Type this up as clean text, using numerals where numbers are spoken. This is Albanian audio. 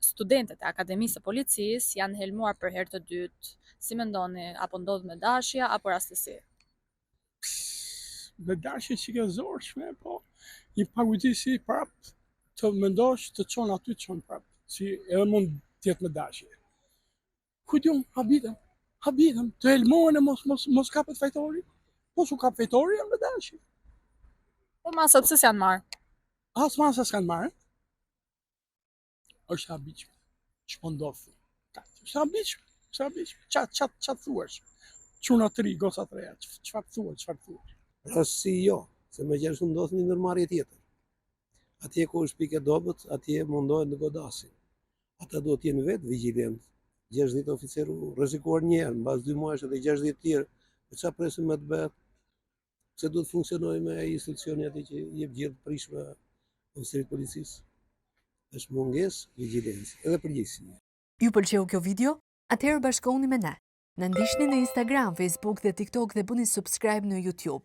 studentët e Akademisë së Policisë janë helmuar për herë të dytë. Si mendoni, apo ndodh me dashja apo rastësi? Me dashje që ke zorshme, po i paguajtësi prap të mendosh të çon aty të çon prap. Si edhe mund tjetë me dashje. Kujtjon, habitëm, të helmohen e mos kapet fajtori. Po su kap fajtori, janë me dashje. Po masat se janë marrë? As masa s'kanë marrë. Është habitshme. Ç'po ndodh? Është habitshme. Ç'a thuash? Çuna të ri, goca të reja. Çfarë thuash? Rastësi jo, se me gjithashtu ndodh një ndërmarrje tjetër. Atje ku është pikë e dobët, atje mundohet të godasin. Ata duhet të jenë vetë vigjilent. 60 oficerë rrezikuar një herë, mbas 2 muajsh edhe 60 tjerë. Po çfarë presim me të bëhet? Se duhet funksionojë me ai institucioni aty që jep gjithë prishme oficerit policisë. Është mungesë vigjilencë edhe përgjegjësie. Ju pëlqeu kjo video? Atëherë bashkohuni me ne. Na ndiqni në Instagram, Facebook dhe TikTok dhe bëni subscribe në YouTube.